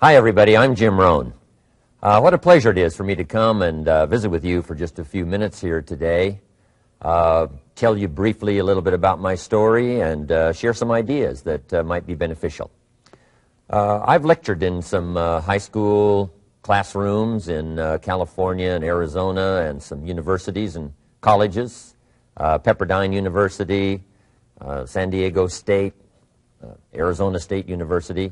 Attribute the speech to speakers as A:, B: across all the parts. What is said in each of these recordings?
A: Hi, everybody. I'm Jim Rohn. What a pleasure it is for me to come and visit with you for just a few minutes here today. Tell you briefly a little bit about my story and share some ideas that might be beneficial. I've lectured in some high school classrooms in California and Arizona and some universities and colleges, Pepperdine University, San Diego State, Arizona State University.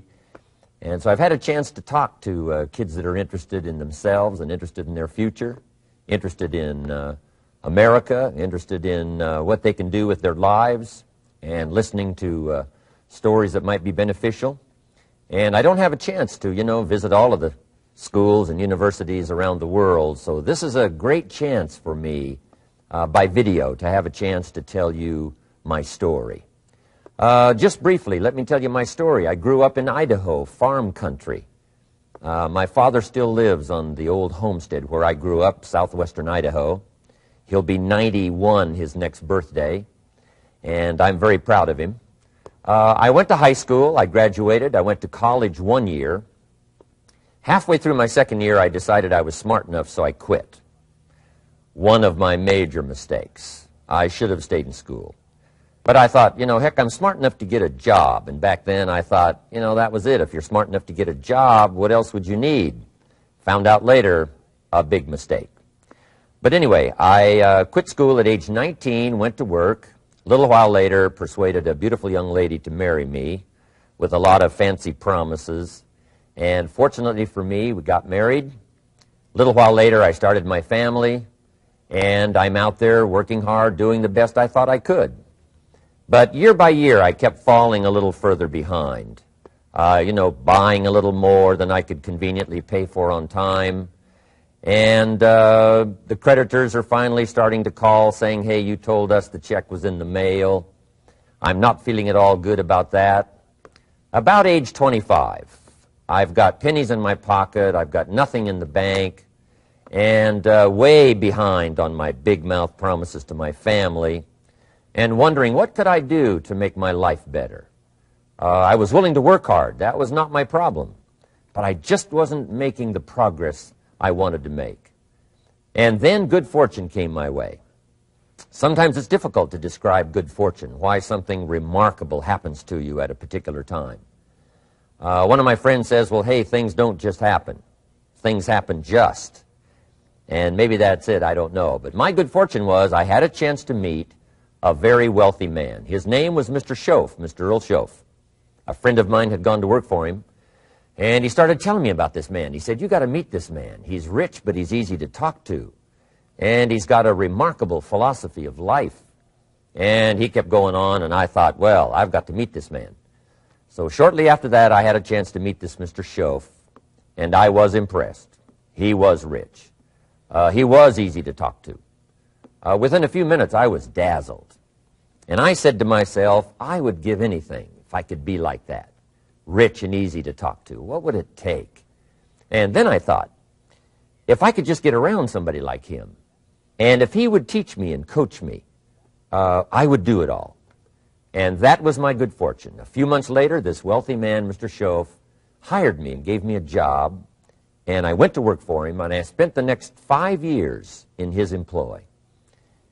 A: And so I've had a chance to talk to kids that are interested in themselves and interested in their future, interested in America, interested in what they can do with their lives, and listening to stories that might be beneficial. And I don't have a chance to, visit all of the schools and universities around the world, so this is a great chance for me by video to have a chance to tell you my story. Just briefly, let me tell you my story. I grew up in Idaho, farm country. My father still lives on the old homestead where I grew up, southwestern Idaho. He'll be 91 his next birthday, and I'm very proud of him. I went to high school. I graduated. I went to college 1 year. Halfway through my second year, I decided I was smart enough, so I quit. One of my major mistakes. I should have stayed in school. But I thought, heck, I'm smart enough to get a job. And back then I thought, that was it. If you're smart enough to get a job, what else would you need? Found out later, a big mistake. But anyway, I quit school at age 19, went to work. A little while later, persuaded a beautiful young lady to marry me with a lot of fancy promises. And fortunately for me, we got married. A little while later, I started my family. And I'm out there working hard, doing the best I thought I could. But year by year, I kept falling a little further behind. Buying a little more than I could conveniently pay for on time. And the creditors are finally starting to call saying, hey, you told us the check was in the mail. I'm not feeling at all good about that. About age 25, I've got pennies in my pocket, I've got nothing in the bank, and way behind on my big mouth promises to my family, and wondering what could I do to make my life better. I was willing to work hard. That was not my problem. But I just wasn't making the progress I wanted to make. And then good fortune came my way. Sometimes it's difficult to describe good fortune, why something remarkable happens to you at a particular time. One of my friends says, well, hey, things don't just happen. Things happen just. And maybe that's it, I don't know. But my good fortune was I had a chance to meet a very wealthy man. His name was Mr. Schoaf, Mr. Earl Schoaf. A friend of mine had gone to work for him, and he started telling me about this man. He said, you got to meet this man. He's rich, but he's easy to talk to. And he's got a remarkable philosophy of life. And he kept going on, and I thought, well, I've got to meet this man. So shortly after that, I had a chance to meet this Mr. Schoaf, and I was impressed. He was rich. He was easy to talk to. Within a few minutes, I was dazzled. And I said to myself, I would give anything if I could be like that, rich and easy to talk to. What would it take? And then I thought, if I could just get around somebody like him, and if he would teach me and coach me, I would do it all. And that was my good fortune. A few months later, this wealthy man, Mr. Schoaf, hired me and gave me a job, and I went to work for him, and I spent the next 5 years in his employ.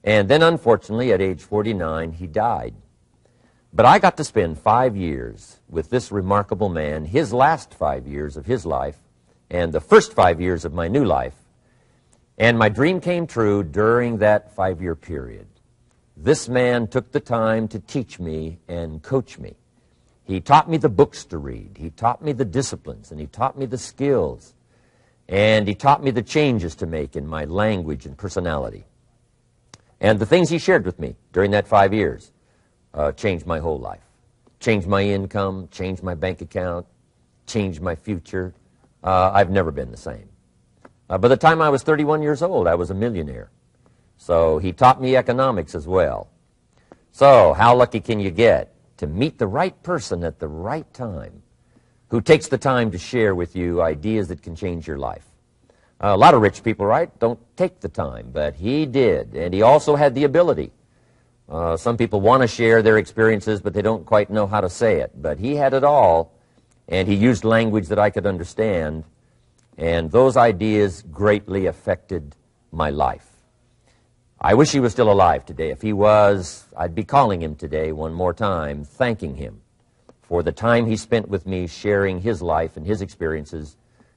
A: And then, unfortunately, at age 49, he died. But I got to spend 5 years with this remarkable man, his last 5 years of his life, and the first 5 years of my new life. And my dream came true during that 5-year period. This man took the time to teach me and coach me. He taught me the books to read. He taught me the disciplines, and he taught me the skills. And he taught me the changes to make in my language and personality. And the things he shared with me during that 5 years changed my whole life. Changed my income, changed my bank account, changed my future. I've never been the same. By the time I was 31 years old, I was a millionaire. So he taught me economics as well. So how lucky can you get to meet the right person at the right time who takes the time to share with you ideas that can change your life? A lot of rich people, right, don't take the time, but he did, and he also had the ability. Some people want to share their experiences, but they don't quite know how to say it. But he had it all, and he used language that I could understand, and those ideas greatly affected my life. I wish he was still alive today. If he was, I'd be calling him today one more time, thanking him for the time he spent with me sharing his life and his experiences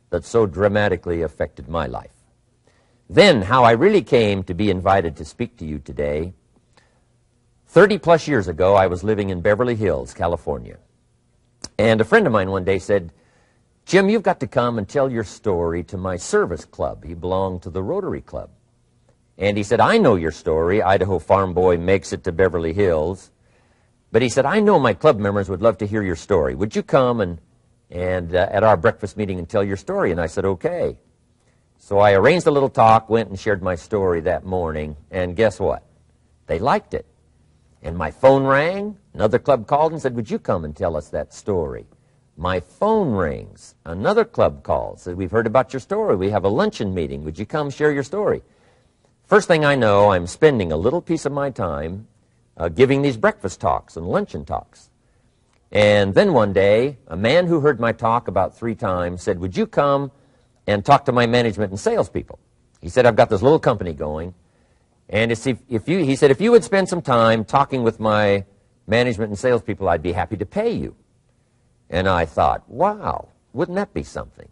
A: that so dramatically affected my life. Then, how I really came to be invited to speak to you today. 30-plus years ago, I was living in Beverly Hills, California. And a friend of mine one day said, "Jim, you've got to come and tell your story to my service club." He belonged to the Rotary Club. And he said, "I know your story. Idaho farm boy makes it to Beverly Hills." But he said, "I know my club members would love to hear your story. Would you come and at our breakfast meeting and tell your story?" And I said, "Okay." So I arranged a little talk, went and shared my story that morning, and guess what? They liked it. And my phone rang. Another club called and said, "Would you come and tell us that story?" My phone rings. Another club calls, said, "We've heard about your story. We have a luncheon meeting. Would you come share your story?" First thing I know, I'm spending a little piece of my time giving these breakfast talks and luncheon talks. And then one day, a man who heard my talk about 3 times said, "Would you come and talk to my management and salespeople?" He said, "I've got this little company going, and he said, if you would spend some time talking with my management and salespeople, I'd be happy to pay you." And I thought, wow, wouldn't that be something?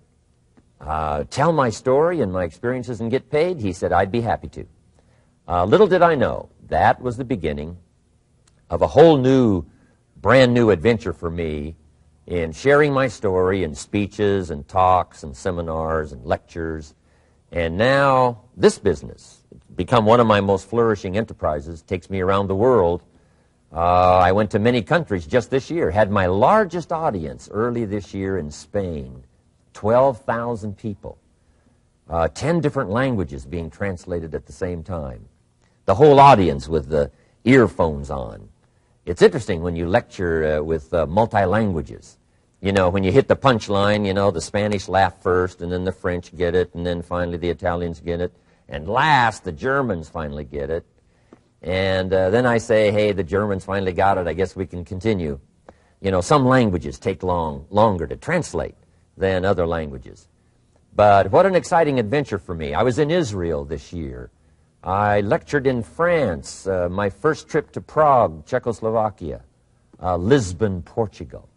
A: Tell my story and my experiences and get paid? He said, "I'd be happy to." Little did I know, that was the beginning of a whole new, brand new adventure for me in sharing my story in speeches and talks and seminars and lectures. And now this business, it's become one of my most flourishing enterprises, takes me around the world. I went to many countries just this year, had my largest audience early this year in Spain. 12,000 people, 10 different languages being translated at the same time. The whole audience with the earphones on. It's interesting when you lecture with multi-languages. You know, when you hit the punchline, you know, the Spanish laugh first, and then the French get it, and then finally the Italians get it, and last the Germans finally get it. And then I say, "Hey, the Germans finally got it, I guess we can continue." You know, some languages take longer to translate than other languages. But what an exciting adventure for me. I was in Israel this year. I lectured in France, my first trip to Prague, Czechoslovakia, Lisbon, Portugal.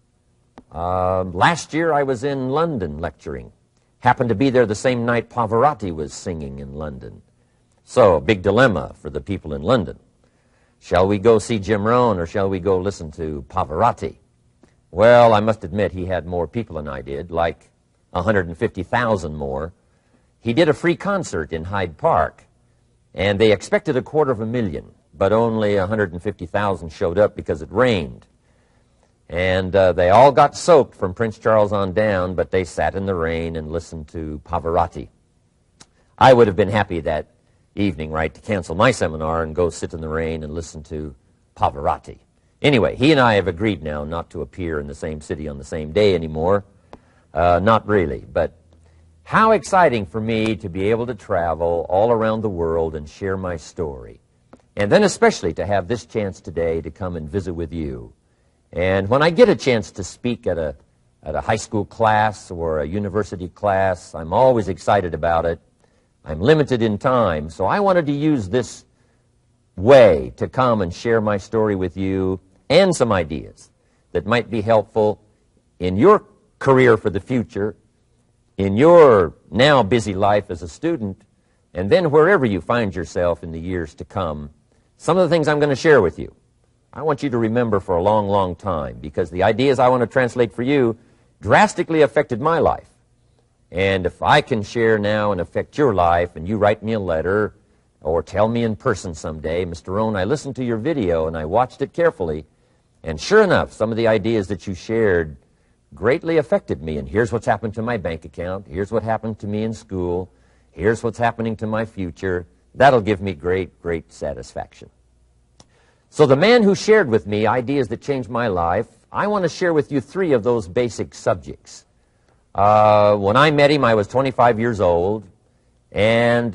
A: Last year I was in London lecturing. Happened to be there the same night Pavarotti was singing in London. So, a big dilemma for the people in London. Shall we go see Jim Rohn or shall we go listen to Pavarotti? Well, I must admit he had more people than I did, like 150,000 more. He did a free concert in Hyde Park, and they expected 250,000, but only 150,000 showed up because it rained. And they all got soaked from Prince Charles on down, but they sat in the rain and listened to Pavarotti. I would have been happy that evening, right, to cancel my seminar and go sit in the rain and listen to Pavarotti. Anyway, he and I have agreed now not to appear in the same city on the same day anymore. Not really, but how exciting for me to be able to travel all around the world and share my story. And then especially to have this chance today to come and visit with you. And when I get a chance to speak at a high school class or a university class, I'm always excited about it. I'm limited in time, so I wanted to use this way to come and share my story with you and some ideas that might be helpful in your career for the future, in your now busy life as a student, and then wherever you find yourself in the years to come. Some of the things I'm going to share with you, I want you to remember for a long, long time, because the ideas I want to translate for you drastically affected my life. And if I can share now and affect your life, and you write me a letter or tell me in person someday, "Mr. Rohn, I listened to your video and I watched it carefully, and sure enough, some of the ideas that you shared greatly affected me, and here's what's happened to my bank account, here's what happened to me in school, here's what's happening to my future," that'll give me great, great satisfaction. So the man who shared with me ideas that changed my life, I want to share with you 3 of those basic subjects. When I met him, I was 25 years old, and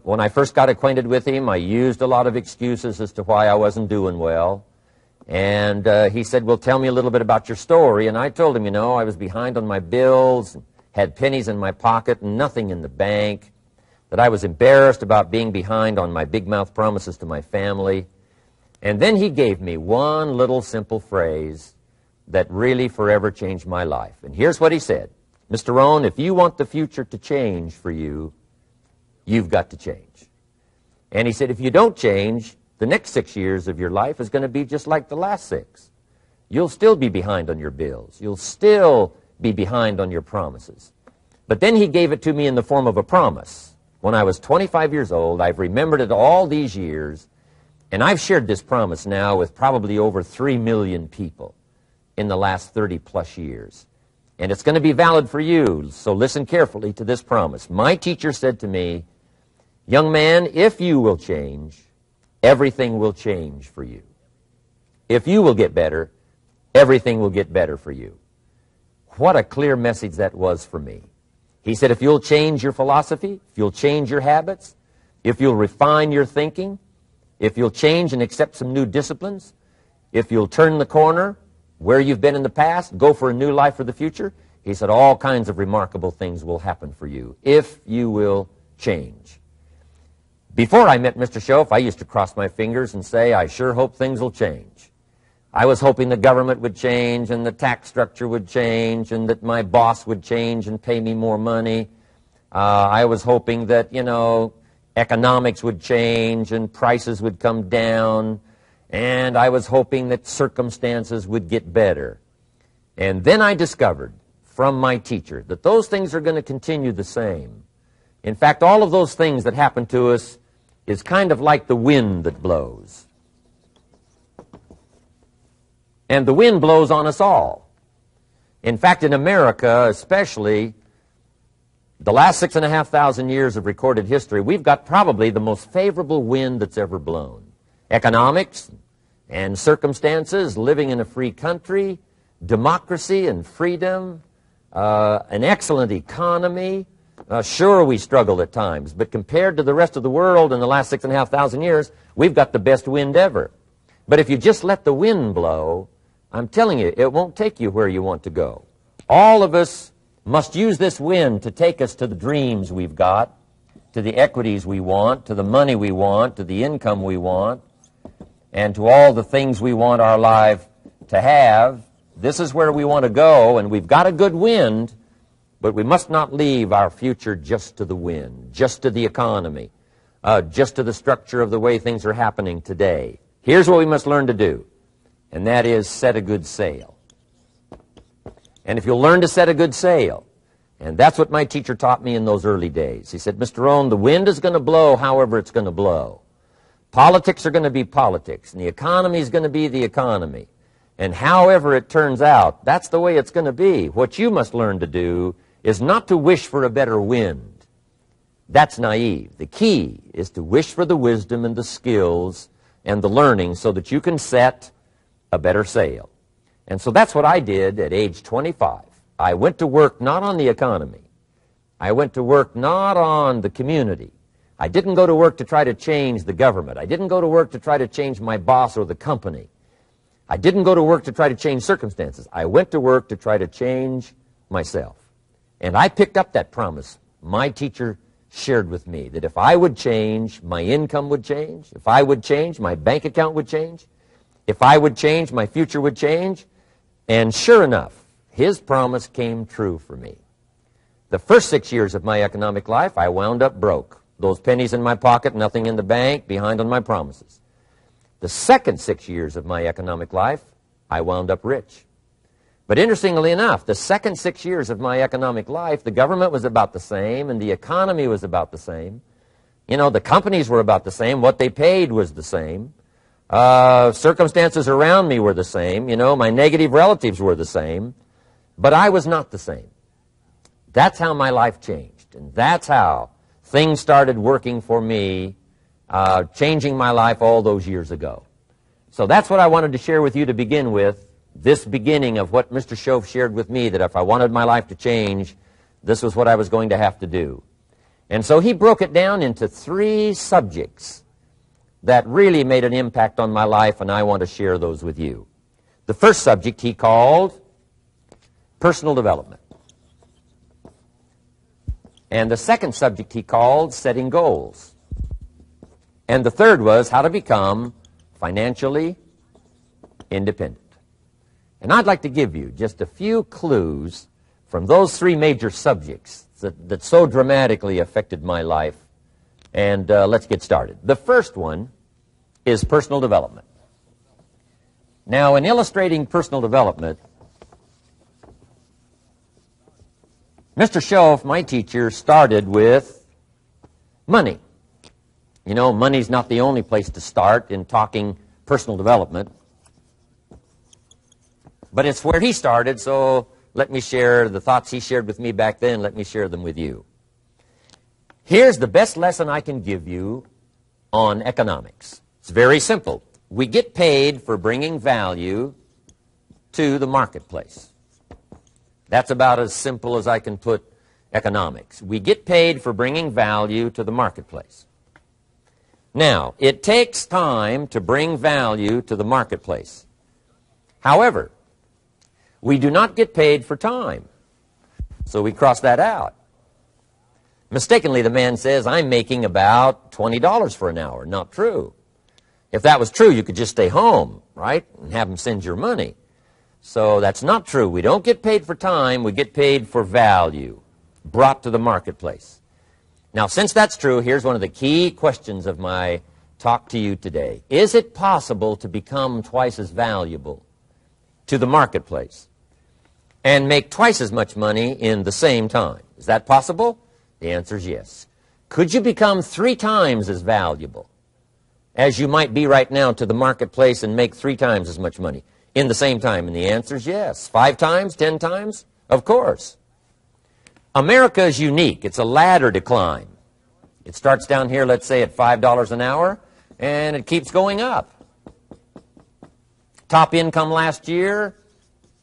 A: when I first got acquainted with him, I used a lot of excuses as to why I wasn't doing well. And he said, well, tell me a little bit about your story. And I told him, I was behind on my bills, had pennies in my pocket and nothing in the bank, that I was embarrassed about being behind on my big mouth promises to my family. And then he gave me one little simple phrase that really forever changed my life. And here's what he said. Mr. Rohn, if you want the future to change for you, you've got to change. And he said, if you don't change, the next 6 years of your life is going to be just like the last 6. You'll still be behind on your bills. You'll still be behind on your promises. But then he gave it to me in the form of a promise. When I was 25 years old, I've remembered it all these years, and I've shared this promise now with probably over 3 million people in the last 30-plus years. And it's going to be valid for you, so listen carefully to this promise. My teacher said to me, young man, if you will change, everything will change for you. If you will get better, everything will get better for you. What a clear message that was for me. He said, if you'll change your philosophy, if you'll change your habits, if you'll refine your thinking, if you'll change and accept some new disciplines, if you'll turn the corner where you've been in the past, go for a new life for the future, he said, all kinds of remarkable things will happen for you if you will change. Before I met Mr. Schoaf, I used to cross my fingers and say, I sure hope things will change. I was hoping the government would change and the tax structure would change and that my boss would change and pay me more money. I was hoping that, economics would change and prices would come down. And I was hoping that circumstances would get better. And then I discovered from my teacher that those things are going to continue the same. In fact, all of those things that happen to us is kind of like the wind that blows. And the wind blows on us all. In fact, in America especially, the last 6,500 years of recorded history, we've got probably the most favorable wind that's ever blown. Economics and circumstances, living in a free country, democracy and freedom, an excellent economy. Sure, we struggle at times, but compared to the rest of the world in the last 6,500 years, we've got the best wind ever. But if you just let the wind blow, I'm telling you, it won't take you where you want to go. All of us must use this wind to take us to the dreams we've got, to the equities we want, to the money we want, to the income we want, and to all the things we want our life to have. This is where we want to go, and we've got a good wind, but we must not leave our future just to the wind, just to the economy, just to the structure of the way things are happening today. Here's what we must learn to do, and that is set a good sail. And if you'll learn to set a good sail, and that's what my teacher taught me in those early days. He said, Mr. Rohn, the wind is going to blow however it's going to blow. Politics are going to be politics, and the economy is going to be the economy. And however it turns out, that's the way it's going to be. What you must learn to do is not to wish for a better wind. That's naive. The key is to wish for the wisdom and the skills and the learning so that you can set a better sail. And so that's what I did at age 25. I went to work not on the economy. I went to work not on the community. I didn't go to work to try to change the government. I didn't go to work to try to change my boss or the company. I didn't go to work to try to change circumstances. I went to work to try to change myself. And I picked up that promise my teacher shared with me, that if I would change, my income would change. If I would change, my bank account would change. If I would change, my future would change. And sure enough, his promise came true for me. The first 6 years of my economic life, I wound up broke. Those pennies in my pocket, nothing in the bank, behind on my promises. The second 6 years of my economic life, I wound up rich. But interestingly enough, the second 6 years of my economic life, the government was about the same and the economy was about the same. The companies were about the same. What they paid was the same. Circumstances around me were the same. My negative relatives were the same. But I was not the same. That's how my life changed. And that's how things started working for me, changing my life all those years ago. So that's what I wanted to share with you to begin with, this beginning of what Mr. Schoaf shared with me, that if I wanted my life to change, this was what I was going to have to do. And so he broke it down into 3 subjects that really made an impact on my life, and I want to share those with you. The first subject he called personal development. And the second subject he called setting goals. And the third was how to become financially independent. And I'd like to give you just a few clues from those three major subjects that so dramatically affected my life. And let's get started. The first one is personal development. Now, in illustrating personal development, Mr. Schoaf, my teacher, started with money. You know, money's not the only place to start in talking personal development, but it's where he started, so let me share the thoughts he shared with me back then. Let me share them with you. Here's the best lesson I can give you on economics. It's very simple. We get paid for bringing value to the marketplace. That's about as simple as I can put economics. We get paid for bringing value to the marketplace. Now, it takes time to bring value to the marketplace. However, we do not get paid for time. So we cross that out. Mistakenly, the man says, I'm making about $20 for an hour. Not true. If that was true, you could just stay home, right, and have them send your money. So that's not true. We don't get paid for time. We get paid for value brought to the marketplace. Now, since that's true, here's one of the key questions of my talk to you today. Is it possible to become twice as valuable to the marketplace and make twice as much money in the same time? Is that possible? The answer is yes. Could you become 3 times as valuable as you might be right now to the marketplace and make 3 times as much money in the same time? And the answer is yes. 5 times? 10 times? Of course. America is unique. It's a ladder to climb. It starts down here, let's say, at $5 an hour, and it keeps going up. Top income last year,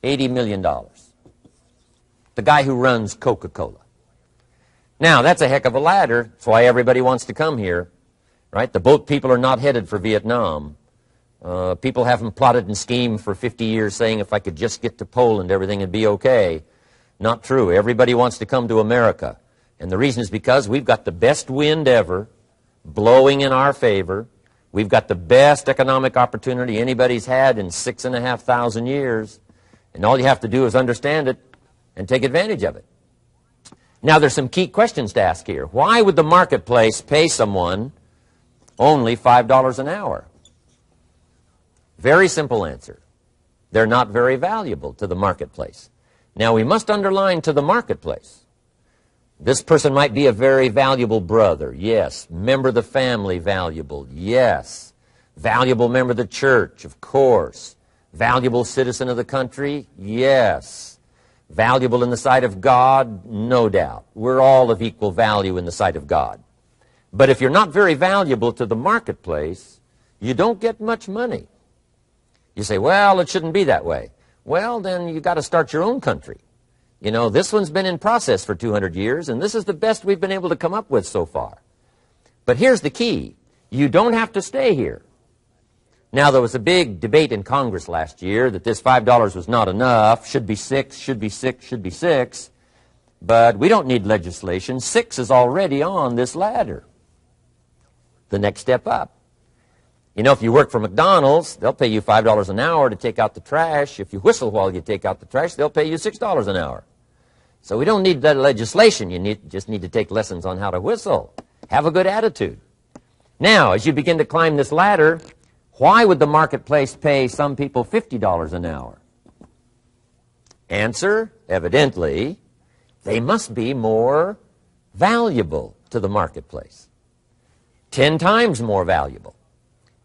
A: $80 million. The guy who runs Coca-Cola. Now, that's a heck of a ladder. That's why everybody wants to come here, right? The boat people are not headed for Vietnam. People haven't plotted and schemed for 50 years saying if I could just get to Poland, everything would be okay. Not true. Everybody wants to come to America. And the reason is because we've got the best wind ever blowing in our favor. We've got the best economic opportunity anybody's had in 6,500 years. And all you have to do is understand it and take advantage of it. Now, there's some key questions to ask here. Why would the marketplace pay someone only $5 an hour? Very simple answer. They're not very valuable to the marketplace. Now, we must underline to the marketplace. This person might be a very valuable brother. Yes. Member of the family, valuable. Yes. Valuable member of the church, of course. Valuable citizen of the country? Yes. Valuable in the sight of God? No doubt. We're all of equal value in the sight of God. But if you're not very valuable to the marketplace, you don't get much money. You say, well, it shouldn't be that way. Well, then you got to start your own country. You know, this one's been in process for 200 years, and this is the best we've been able to come up with so far. But here's the key. You don't have to stay here. Now, there was a big debate in Congress last year that this $5 was not enough, should be 6, should be 6, should be 6. But we don't need legislation. 6 is already on this ladder. The next step up. You know, if you work for McDonald's, they'll pay you $5 an hour to take out the trash. If you whistle while you take out the trash, they'll pay you $6 an hour. So we don't need that legislation. You just need to take lessons on how to whistle. Have a good attitude. Now, as you begin to climb this ladder, why would the marketplace pay some people $50 an hour? Answer, evidently, they must be more valuable to the marketplace. 10 times more valuable.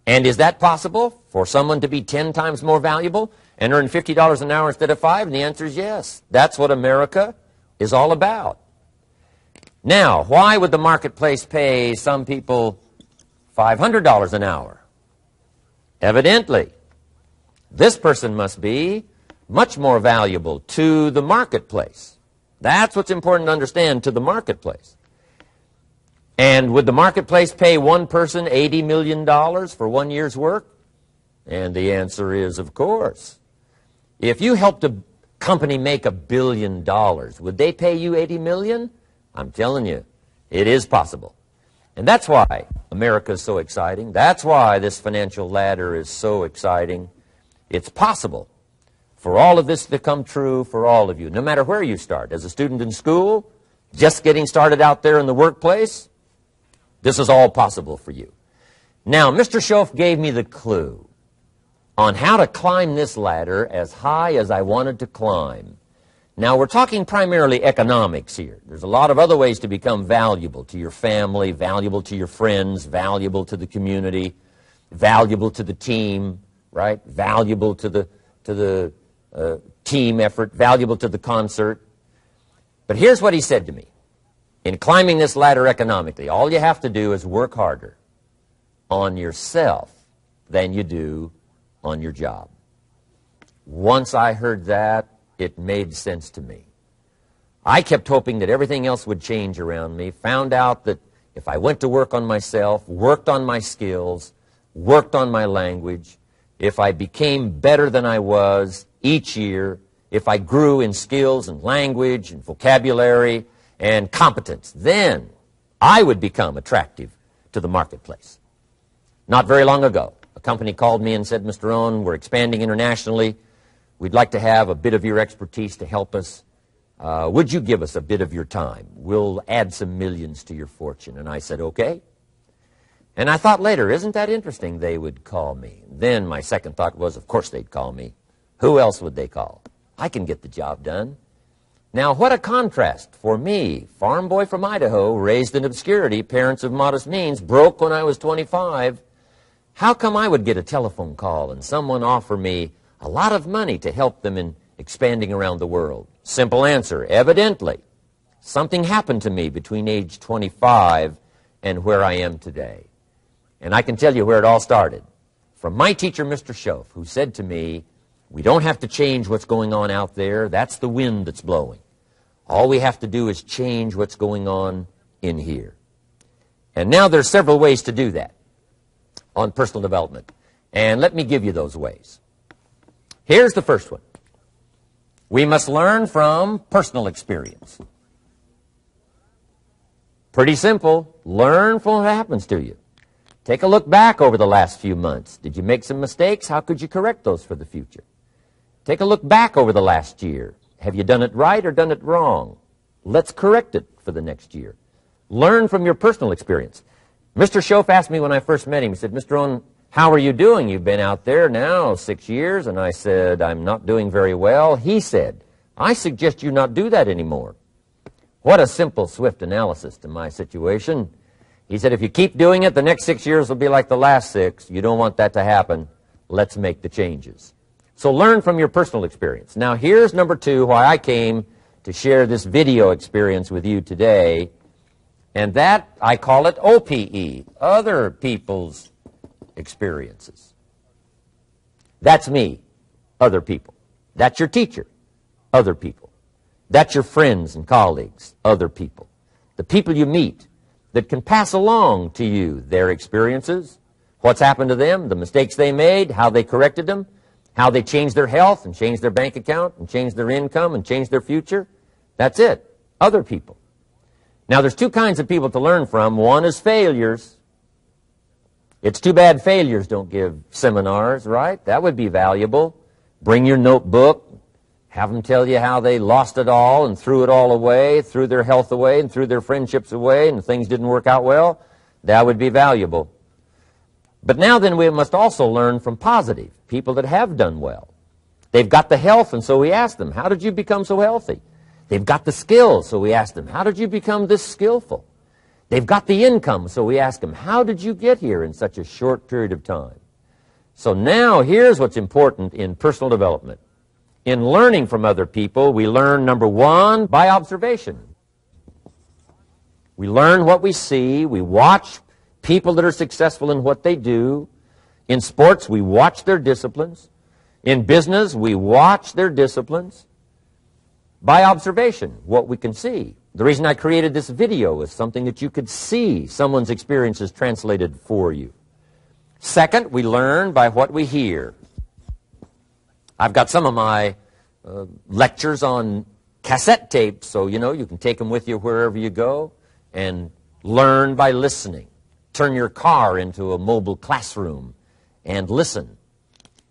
A: And is that possible for someone to be 10 times more valuable and earn $50 an hour instead of 5? And the answer is yes. That's what America is all about. Now, why would the marketplace pay some people $500 an hour? Evidently, this person must be much more valuable to the marketplace. That's what's important to understand, to the marketplace. And would the marketplace pay one person $80 million for 1 year's work? And the answer is, of course. If you helped a company make $1 billion, would they pay you $80 million? I'm telling you, it is possible. And that's why America is so exciting. That's why this financial ladder is so exciting. It's possible for all of this to come true for all of you, no matter where you start. As a student in school, just getting started out there in the workplace, this is all possible for you. Now, Mr. Schoaf gave me the clue on how to climb this ladder as high as I wanted to climb. Now, we're talking primarily economics here. There's a lot of other ways to become valuable to your family, valuable to your friends, valuable to the community, valuable to the team, right? Valuable to the team effort, valuable to the concert. But here's what he said to me. In climbing this ladder economically, all you have to do is work harder on yourself than you do on your job. Once I heard that, it made sense to me. I kept hoping that everything else would change around me, found out that if I went to work on myself, worked on my skills, worked on my language, if I became better than I was each year, if I grew in skills and language and vocabulary and competence, then I would become attractive to the marketplace. Not very long ago, a company called me and said, Mr. Rohn, we're expanding internationally. We'd like to have a bit of your expertise to help us. Would you give us a bit of your time? We'll add some millions to your fortune. And I said, okay. And I thought later, isn't that interesting? They would call me. Then my second thought was, of course they'd call me. Who else would they call? I can get the job done. Now, what a contrast for me, farm boy from Idaho, raised in obscurity, parents of modest means, broke when I was 25. How come I would get a telephone call and someone offer me a lot of money to help them in expanding around the world? Simple answer, evidently. Something happened to me between age 25 and where I am today. And I can tell you where it all started. From my teacher, Mr. Schoaf, who said to me, we don't have to change what's going on out there. That's the wind that's blowing. All we have to do is change what's going on in here. And now there's several ways to do that on personal development. And let me give you those ways. Here's the first one. We must learn from personal experience. Pretty simple. Learn from what happens to you. Take a look back over the last few months. Did you make some mistakes? How could you correct those for the future? Take a look back over the last year. Have you done it right or done it wrong? Let's correct it for the next year. Learn from your personal experience. Mr. Schoaf asked me when I first met him, he said, Mr. Rohn, how are you doing? You've been out there now 6 years. And I said, I'm not doing very well. He said, I suggest you not do that anymore. What a simple, swift analysis to my situation. He said, if you keep doing it, the next 6 years will be like the last 6. You don't want that to happen. Let's make the changes. So learn from your personal experience. Now, here's number 2, why I came to share this video experience with you today. And that, I call it OPE, other people's experiences. That's me, other people. That's your teacher, other people. That's your friends and colleagues, other people. The people you meet that can pass along to you their experiences, what's happened to them, the mistakes they made, how they corrected them, how they changed their health and changed their bank account and changed their income and changed their future. That's it, other people. Now, there's 2 kinds of people to learn from. One is failures. It's too bad failures don't give seminars, right? That would be valuable. Bring your notebook. Have them tell you how they lost it all and threw it all away, threw their health away and threw their friendships away and things didn't work out well. That would be valuable. But now then we must also learn from positive, people that have done well. They've got the health, and so we ask them, how did you become so healthy? They've got the skills, so we ask them, how did you become this skillful? They've got the income, so we ask them, how did you get here in such a short period of time? So now here's what's important in personal development. In learning from other people, we learn, number 1, by observation. We learn what we see. We watch people that are successful in what they do. In sports, we watch their disciplines. In business, we watch their disciplines. By observation, what we can see. The reason I created this video is something that you could see someone's experiences translated for you. Second, we learn by what we hear. I've got some of my lectures on cassette tapes, so you can take them with you wherever you go and learn by listening. Turn your car into a mobile classroom and listen.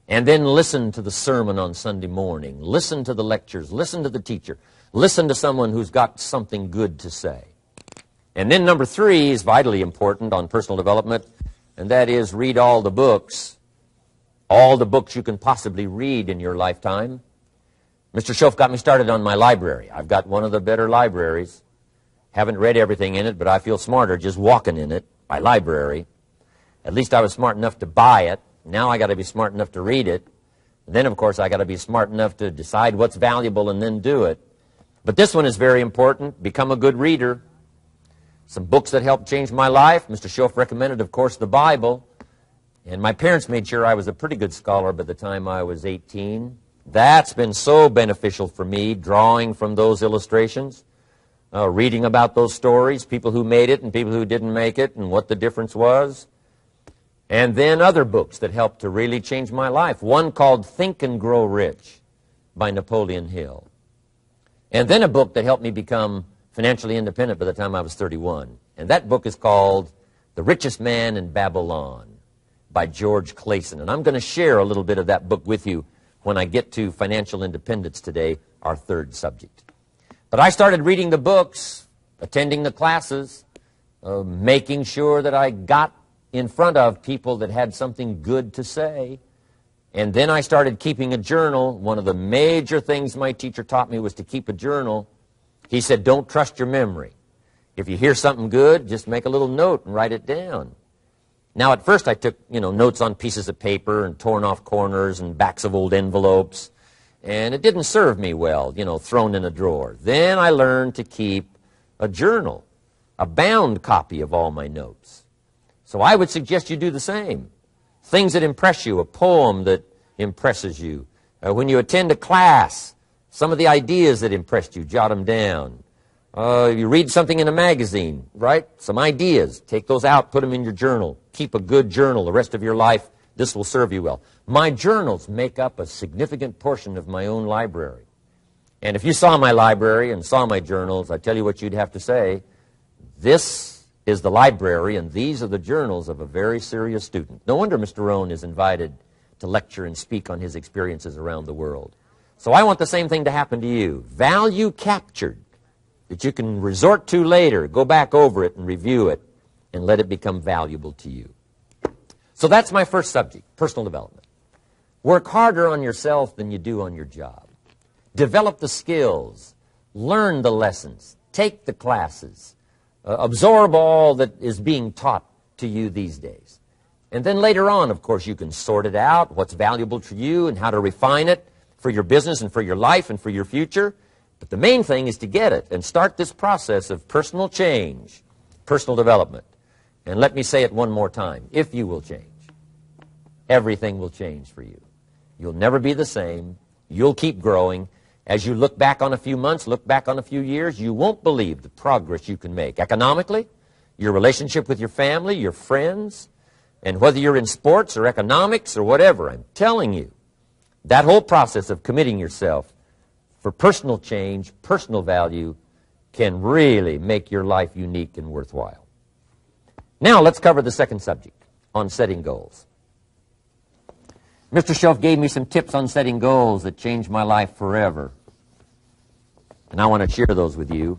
A: And then listen to the sermon on Sunday morning. Listen to the lectures. Listen to the teacher. Listen to someone who's got something good to say. And then number 3 is vitally important on personal development, and that is read all the books you can possibly read in your lifetime. Mr. Schoaf got me started on my library. I've got one of the better libraries. Haven't read everything in it, but I feel smarter just walking in it, my library. At least I was smart enough to buy it. Now I got to be smart enough to read it. And then, of course, I got to be smart enough to decide what's valuable and then do it. But this one is very important. Become a good reader. Some books that helped change my life. Mr. Schoaf recommended, of course, the Bible. And my parents made sure I was a pretty good scholar by the time I was 18. That's been so beneficial for me, drawing from those illustrations, reading about those stories, people who made it and people who didn't make it, and what the difference was. And then other books that helped to really change my life. One called Think and Grow Rich by Napoleon Hill. And then a book that helped me become financially independent by the time I was 31. And that book is called The Richest Man in Babylon by George Clason. And I'm going to share a little bit of that book with you when I get to financial independence today, our third subject. But I started reading the books, attending the classes, making sure that I got in front of people that had something good to say. And then I started keeping a journal. One of the major things my teacher taught me was to keep a journal. He said, don't trust your memory. If you hear something good, just make a little note and write it down. Now, at first I took, notes on pieces of paper and torn off corners and backs of old envelopes. And it didn't serve me well, thrown in a drawer. Then I learned to keep a journal, a bound copy of all my notes. So I would suggest you do the same. Things that impress you, a poem that impresses you. When you attend a class, some of the ideas that impressed you, jot them down. You read something in a magazine, right? Some ideas. Take those out, put them in your journal. Keep a good journal the rest of your life. This will serve you well. My journals make up a significant portion of my own library. And if you saw my library and saw my journals, I tell you what you'd have to say. This is the library, and these are the journals of a very serious student. No wonder Mr. Rohn is invited to lecture and speak on his experiences around the world. So I want the same thing to happen to you. Value captured that you can resort to later, go back over it and review it, and let it become valuable to you. So that's my first subject, personal development. Work harder on yourself than you do on your job. Develop the skills. Learn the lessons. Take the classes. Absorb all that is being taught to you these days. And then later on, of course, you can sort it out, what's valuable to you and how to refine it for your business and for your life and for your future. But the main thing is to get it and start this process of personal change, personal development. And let me say it one more time. If you will change, everything will change for you. You'll never be the same. You'll keep growing. As you look back on a few months, look back on a few years, you won't believe the progress you can make. Economically, your relationship with your family, your friends, and whether you're in sports or economics or whatever, I'm telling you, that whole process of committing yourself for personal change, personal value, can really make your life unique and worthwhile. Now let's cover the second subject, on setting goals. Mr. Schoaf gave me some tips on setting goals that changed my life forever. And I want to share those with you.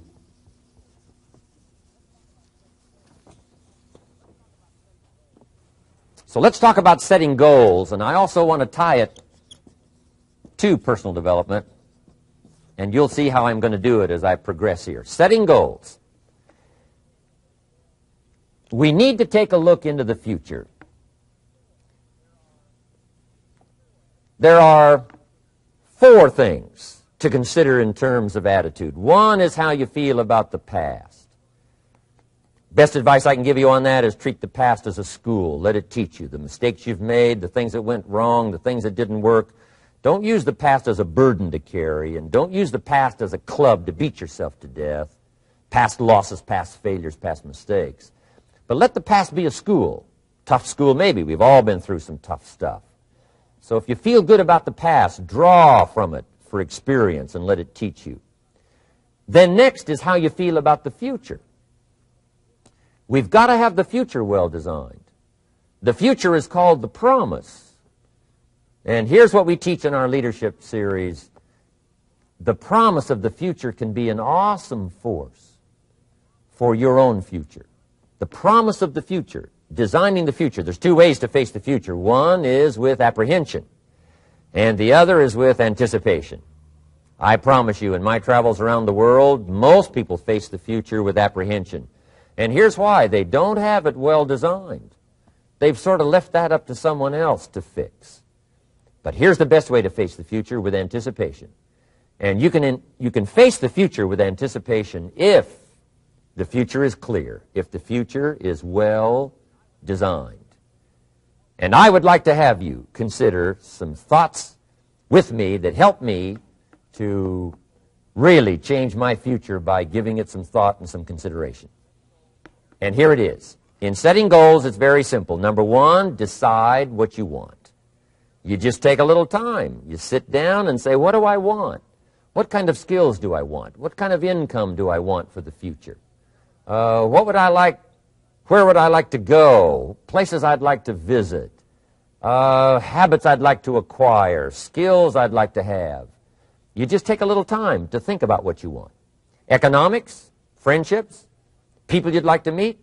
A: So let's talk about setting goals, and I also want to tie it to personal development, and you'll see how I'm going to do it as I progress here. Setting goals. We need to take a look into the future. There are 4 things to consider in terms of attitude. One is how you feel about the past. Best advice I can give you on that is treat the past as a school. Let it teach you the mistakes you've made, the things that went wrong, the things that didn't work. Don't use the past as a burden to carry, and don't use the past as a club to beat yourself to death. past losses, past failures, past mistakes. But let the past be a school. Tough school maybe. We've all been through some tough stuff. So if you feel good about the past, draw from it for experience and let it teach you. Then next is how you feel about the future. We've got to have the future well designed. The future is called the promise. And here's what we teach in our leadership series. The promise of the future can be an awesome force for your own future. The promise of the future, designing the future. There's two ways to face the future. One is with apprehension, and the other is with anticipation. I promise you, in my travels around the world, most people face the future with apprehension. And here's why. They don't have it well designed. They've sort of left that up to someone else to fix. But here's the best way to face the future, with anticipation. And you can face the future with anticipation if the future is clear, if the future is well designed. And I would like to have you consider some thoughts with me that help me to really change my future by giving it some thought and some consideration. And here it is. In setting goals, it's very simple. Number one, decide what you want. You just take a little time. You sit down and say, what do I want? What kind of skills do I want? What kind of income do I want for the future? What would I like? Where would I like to go? Places I'd like to visit. Habits I'd like to acquire. Skills I'd like to have. You just take a little time to think about what you want. Economics, friendships, people you'd like to meet,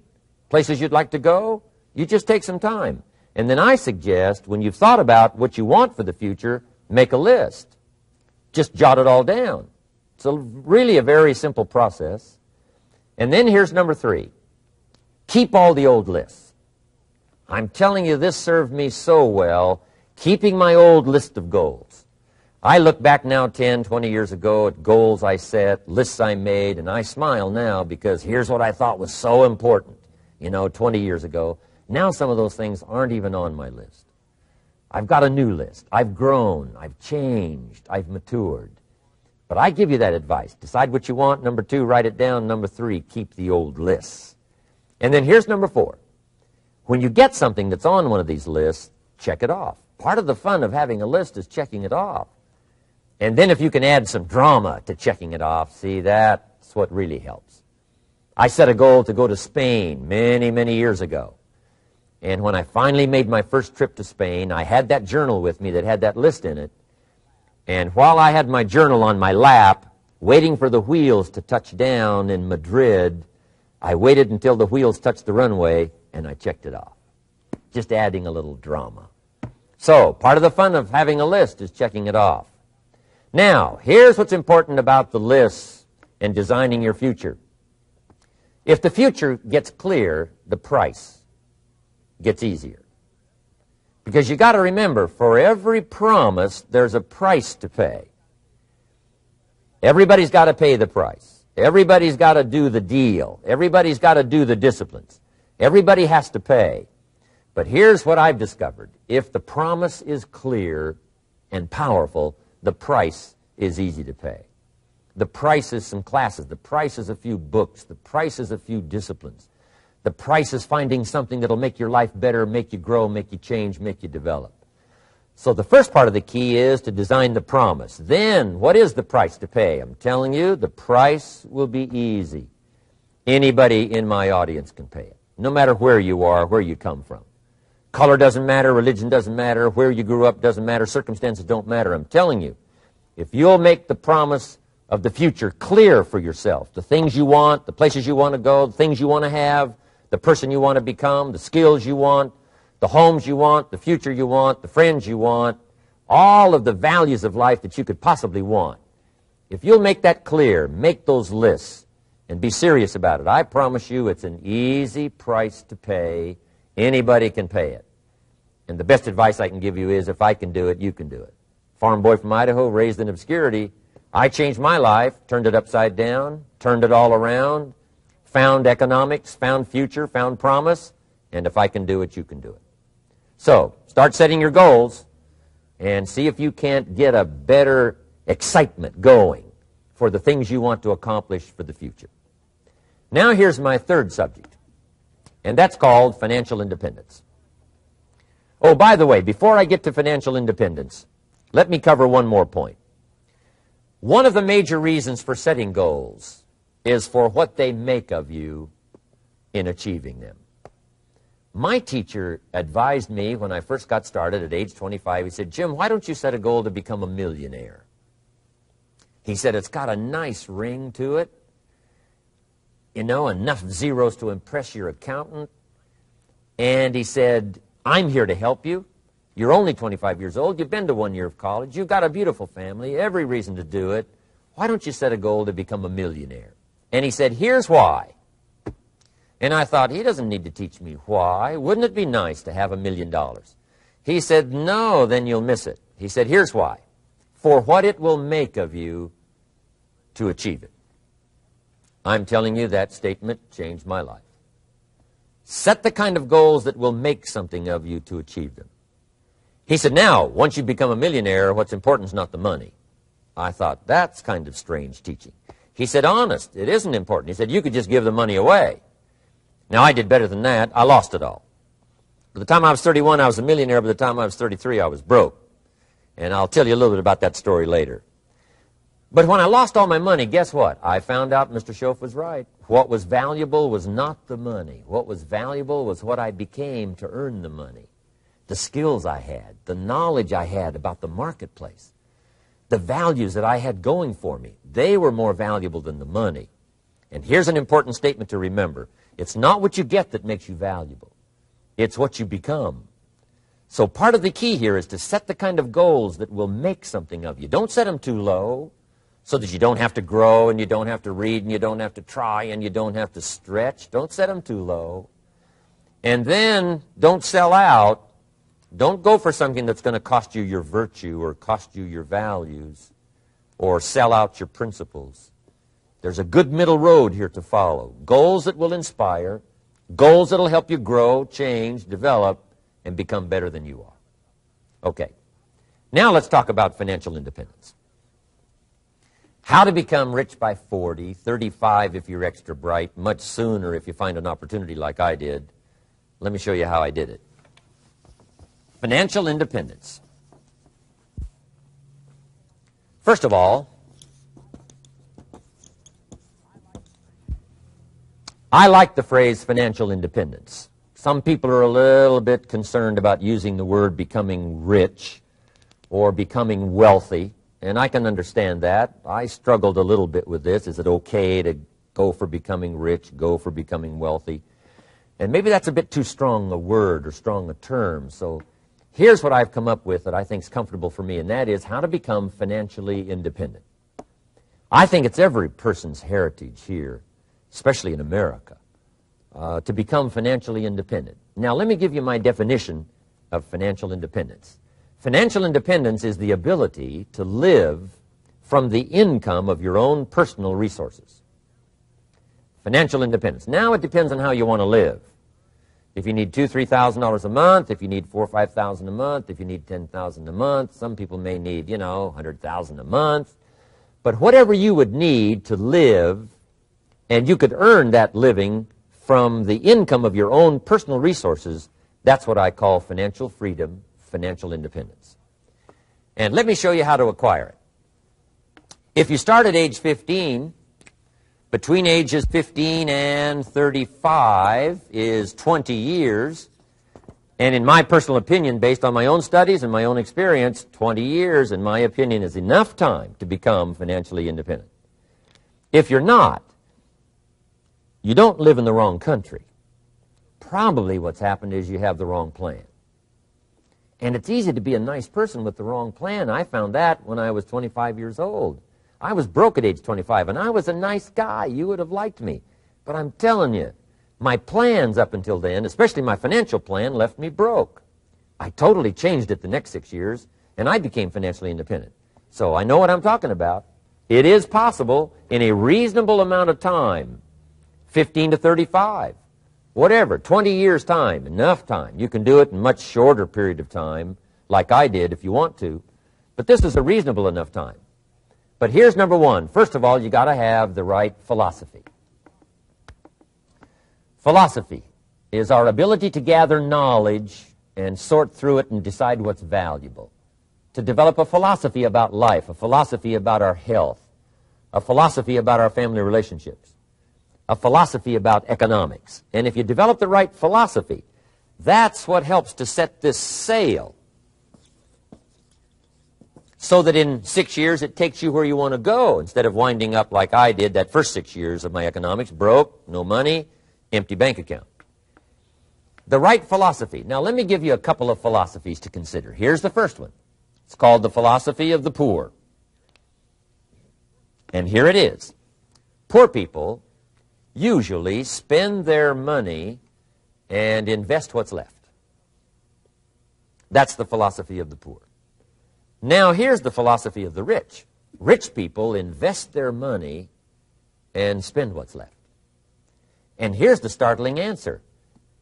A: places you'd like to go. You just take some time. And then I suggest, when you've thought about what you want for the future, make a list. Just jot it all down. It's really a very simple process. And then here's number three. Keep all the old lists. I'm telling you, this served me so well, keeping my old list of goals. I look back now 10, 20 years ago at goals I set, lists I made, and I smile now because here's what I thought was so important, 20 years ago. Now some of those things aren't even on my list. I've got a new list. I've grown. I've changed. I've matured. But I give you that advice. Decide what you want. Number two, write it down. Number three, keep the old lists. And then here's number four. When you get something that's on one of these lists, check it off. Part of the fun of having a list is checking it off. And then if you can add some drama to checking it off, see, that's what really helps. I set a goal to go to Spain many, many years ago. And when I finally made my first trip to Spain, I had that journal with me that had that list in it. And while I had my journal on my lap, waiting for the wheels to touch down in Madrid, I waited until the wheels touched the runway, and I checked it off. Just adding a little drama. So, part of the fun of having a list is checking it off. Now, here's what's important about the lists and designing your future. If the future gets clear, the price gets easier. Because you got to remember, for every promise, there's a price to pay. Everybody's got to pay the price. Everybody's got to do the deal. Everybody's got to do the disciplines. Everybody has to pay. But here's what I've discovered. If the promise is clear and powerful, the price is easy to pay. The price is some classes. The price is a few books. The price is a few disciplines. The price is finding something that'll make your life better, make you grow, make you change, make you develop. So the first part of the key is to design the promise. Then, what is the price to pay? I'm telling you, the price will be easy. Anybody in my audience can pay it, no matter where you are, where you come from. Color doesn't matter, religion doesn't matter, where you grew up doesn't matter, circumstances don't matter. I'm telling you, if you'll make the promise of the future clear for yourself, the things you want, the places you want to go, the things you want to have, the person you want to become, the skills you want, the homes you want, the future you want, the friends you want, all of the values of life that you could possibly want. If you'll make that clear, make those lists, and be serious about it, I promise you it's an easy price to pay. Anybody can pay it. And the best advice I can give you is, if I can do it, you can do it. Farm boy from Idaho, raised in obscurity, I changed my life, turned it upside down, turned it all around, found economics, found future, found promise, and if I can do it, you can do it. So, start setting your goals and see if you can't get a better excitement going for the things you want to accomplish for the future. Now here's my third subject, and that's called financial independence. Oh, by the way, before I get to financial independence, let me cover one more point. One of the major reasons for setting goals is for what they make of you in achieving them. My teacher advised me when I first got started at age 25, he said, "Jim, why don't you set a goal to become a millionaire?" He said, "It's got a nice ring to it. You know, enough zeros to impress your accountant." And he said, "I'm here to help you. You're only 25 years old. You've been to 1 year of college. You've got a beautiful family, every reason to do it. Why don't you set a goal to become a millionaire?" And he said, "Here's why." And I thought, he doesn't need to teach me why. Wouldn't it be nice to have $1 million? He said, "No, then you'll miss it." He said, "Here's why. For what it will make of you to achieve it." I'm telling you, that statement changed my life. Set the kind of goals that will make something of you to achieve them. He said, "Now, once you become a millionaire, what's important is not the money." I thought, that's kind of strange teaching. He said, "Honest, it isn't important." He said, "You could just give the money away." Now, I did better than that. I lost it all. By the time I was 31, I was a millionaire. By the time I was 33, I was broke. And I'll tell you a little bit about that story later. But when I lost all my money, guess what? I found out Mr. Schoaf was right. What was valuable was not the money. What was valuable was what I became to earn the money. The skills I had, the knowledge I had about the marketplace, the values that I had going for me. They were more valuable than the money. And here's an important statement to remember. It's not what you get that makes you valuable. It's what you become. So part of the key here is to set the kind of goals that will make something of you. Don't set them too low so that you don't have to grow and you don't have to read and you don't have to try and you don't have to stretch. Don't set them too low. And then don't sell out. Don't go for something that's going to cost you your virtue or cost you your values or sell out your principles. There's a good middle road here to follow. Goals that will inspire, goals that will help you grow, change, develop, and become better than you are. Okay. Now let's talk about financial independence. How to become rich by 40, 35 if you're extra bright, much sooner if you find an opportunity like I did. Let me show you how I did it. Financial independence. First of all, I like the phrase financial independence. Some people are a little bit concerned about using the word becoming rich or becoming wealthy, and I can understand that. I struggled a little bit with this. Is it okay to go for becoming rich, go for becoming wealthy? And maybe that's a bit too strong a word or strong a term. So here's what I've come up with that I think is comfortable for me, and that is how to become financially independent. I think it's every person's heritage here, especially in America, to become financially independent. Now, let me give you my definition of financial independence. Financial independence is the ability to live from the income of your own personal resources. Financial independence. Now, it depends on how you want to live. If you need $2,000, $3,000 a month, if you need $4,000 or $5,000 a month, if you need $10,000 a month, some people may need, $100,000 a month. But whatever you would need to live, and you could earn that living from the income of your own personal resources, that's what I call financial freedom, financial independence. And let me show you how to acquire it. If you start at age 15, between ages 15 and 35 is 20 years. And in my personal opinion, based on my own studies and my own experience, 20 years, in my opinion, is enough time to become financially independent. If you're not, you don't live in the wrong country. Probably what's happened is you have the wrong plan. And it's easy to be a nice person with the wrong plan. I found that when I was 25 years old. I was broke at age 25, and I was a nice guy. You would have liked me. But I'm telling you, my plans up until then, especially my financial plan, left me broke. I totally changed it the next 6 years, and I became financially independent. So I know what I'm talking about. It is possible in a reasonable amount of time, 15 to 35, whatever, 20 years' time, enough time. You can do it in a much shorter period of time, like I did if you want to. But this is a reasonable enough time. But here's number one. First of all, you got to have the right philosophy. Philosophy is our ability to gather knowledge and sort through it and decide what's valuable. To develop a philosophy about life, a philosophy about our health, a philosophy about our family relationships, a philosophy about economics. And if you develop the right philosophy, that's what helps to set this sail so that in 6 years it takes you where you want to go instead of winding up like I did that first 6 years of my economics, broke, no money, empty bank account. The right philosophy. Now let me give you a couple of philosophies to consider. Here's the first one. It's called the philosophy of the poor. And here it is. Poor people usually spend their money and invest what's left. That's the philosophy of the poor. Now here's the philosophy of the rich. Rich people invest their money and spend what's left. And here's the startling answer.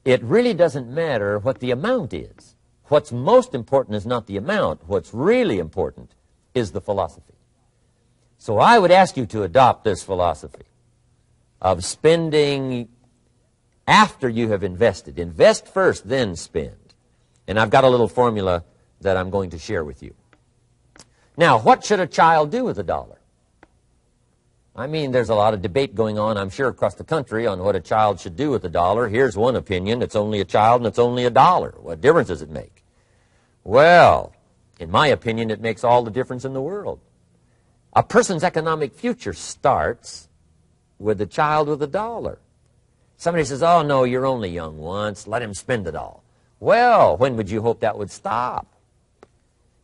A: It really doesn't matter what the amount is. What's most important is not the amount. What's really important is the philosophy. So I would ask you to adopt this philosophy of spending after you have invested. Invest first, then spend. And I've got a little formula that I'm going to share with you. Now, what should a child do with $1? I mean, there's a lot of debate going on, I'm sure, across the country on what a child should do with $1. Here's one opinion. It's only a child and it's only $1. What difference does it make? Well, in my opinion, it makes all the difference in the world. A person's economic future starts with a child with $1. Somebody says, oh, no, you're only young once. Let him spend it all. Well, when would you hope that would stop?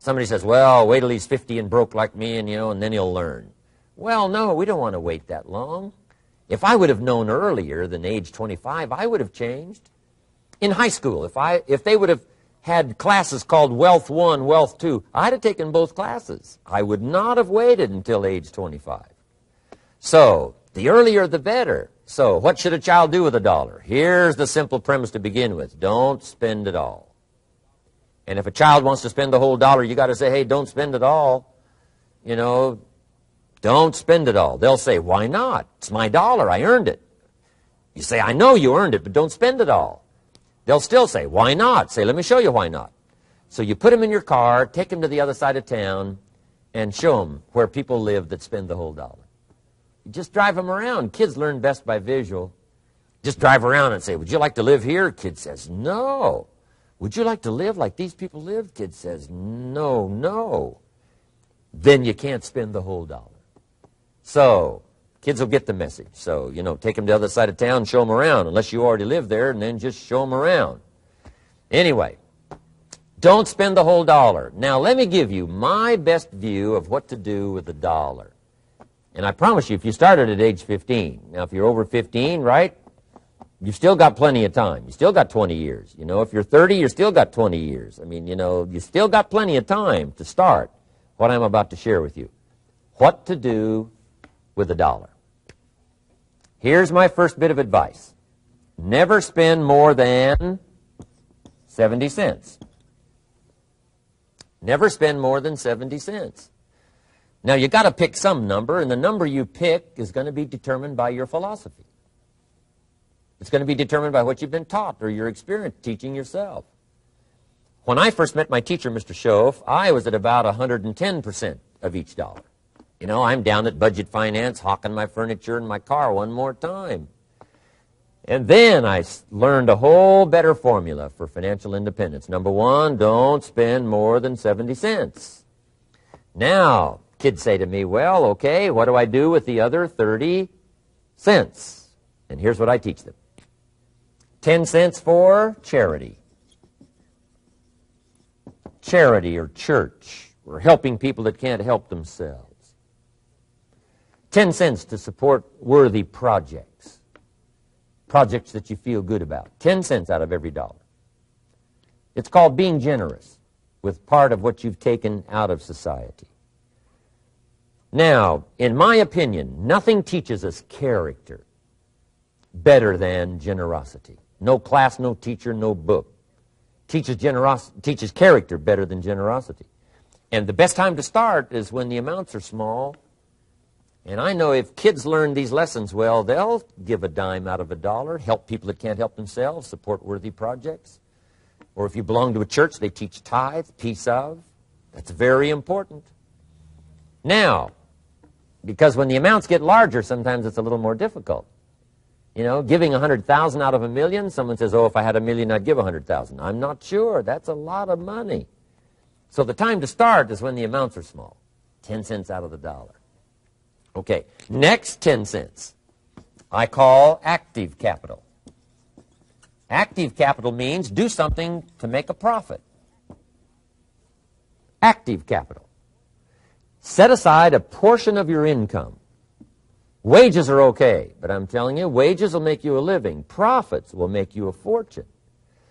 A: Somebody says, well, wait till he's 50 and broke like me, and then he'll learn. Well, no, we don't want to wait that long. If I would have known earlier than age 25, I would have changed. In high school, if they would have had classes called Wealth 1, Wealth 2, I'd have taken both classes. I would not have waited until age 25. So, the earlier the better. So, what should a child do with $1? Here's the simple premise to begin with. Don't spend it all. And if a child wants to spend the whole $1, you got to say, hey, don't spend it all. Don't spend it all. They'll say, why not? It's my $1. I earned it. You say, I know you earned it, but don't spend it all. They'll still say, why not? Say, let me show you why not. So you put them in your car, take them to the other side of town, and show them where people live that spend the whole $1. You just drive them around. Kids learn best by visual. Just drive around and say, would you like to live here? Kid says, no. Would you like to live like these people live? Kid says, no, no. Then you can't spend the whole $1. So, kids will get the message. So, take them to the other side of town, show them around, unless you already live there, and then just show them around. Anyway, don't spend the whole $1. Now, let me give you my best view of what to do with $1. And I promise you, if you started at age 15, now if you're over 15, right, you've still got plenty of time. You still got 20 years. If you're 30, you've still got 20 years. I mean, you still got plenty of time to start what I'm about to share with you. What to do with $1. Here's my first bit of advice. Never spend more than 70 cents. Never spend more than 70 cents. Now, you got to pick some number, and the number you pick is going to be determined by your philosophy. It's going to be determined by what you've been taught or your experience teaching yourself. When I first met my teacher, Mr. Schoaf, I was at about 110% of each $1. I'm down at budget finance, hawking my furniture and my car one more time. And then I learned a whole better formula for financial independence. Number one, don't spend more than 70 cents. Now, kids say to me, well, okay, what do I do with the other 30 cents? And here's what I teach them. 10 cents for charity. Charity or church, or helping people that can't help themselves. 10 cents to support worthy projects. Projects that you feel good about. 10 cents out of every $1. It's called being generous with part of what you've taken out of society. Now, in my opinion, nothing teaches us character better than generosity. No class, no teacher, no book teaches character better than generosity. And the best time to start is when the amounts are small And I know if kids learn these lessons well, they'll give a dime out of a dollar, help people that can't help themselves, support worthy projects. Or if you belong to a church, they teach tithe, piece of. That's very important. Now, because when the amounts get larger, sometimes it's a little more difficult. You know, giving 100,000 out of $1 million, someone says, oh, if I had $1 million, I'd give 100,000. I'm not sure. That's a lot of money. So the time to start is when the amounts are small. 10 cents out of the dollar. Okay, next 10 cents I call active capital. Active capital means do something to make a profit. Active capital. Set aside a portion of your income. Wages are okay, but I'm telling you, wages will make you a living. Profits will make you a fortune.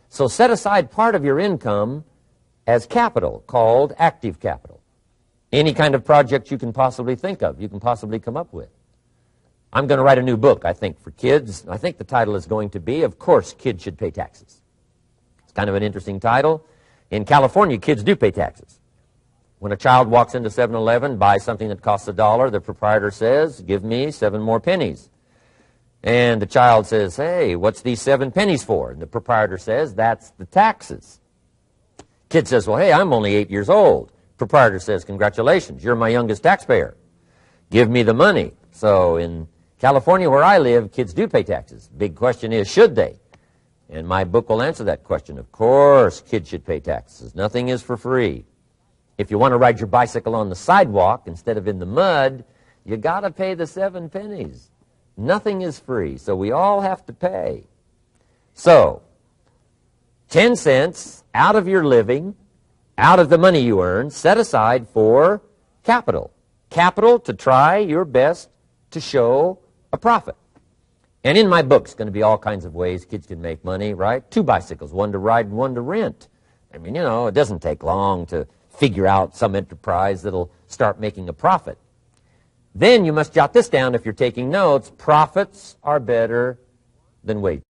A: So set aside part of your income as capital, called active capital. Any kind of project you can possibly think of, you can possibly come up with. I'm going to write a new book, I think, for kids. I think the title is going to be, Of Course, Kids Should Pay Taxes. It's kind of an interesting title. In California, kids do pay taxes. When a child walks into 7-Eleven, buys something that costs $1, the proprietor says, give me 7 more pennies. And the child says, hey, what's these 7 pennies for? And the proprietor says, that's the taxes. Kid says, well, hey, I'm only 8 years old. Proprietor says, congratulations, you're my youngest taxpayer. Give me the money. So in California, where I live, kids do pay taxes. Big question is, should they? And my book will answer that question. Of course, kids should pay taxes. Nothing is for free. If you want to ride your bicycle on the sidewalk instead of in the mud, you got to pay the 7 pennies. Nothing is free, so we all have to pay. So, 10 cents out of your living, out of the money you earn, set aside for capital. Capital to try your best to show a profit. And in my book, it's going to be all kinds of ways kids can make money, right? 2 bicycles, one to ride and one to rent. I mean, you know, it doesn't take long to figure out some enterprise that'll start making a profit. Then you must jot this down if you're taking notes. Profits are better than wages.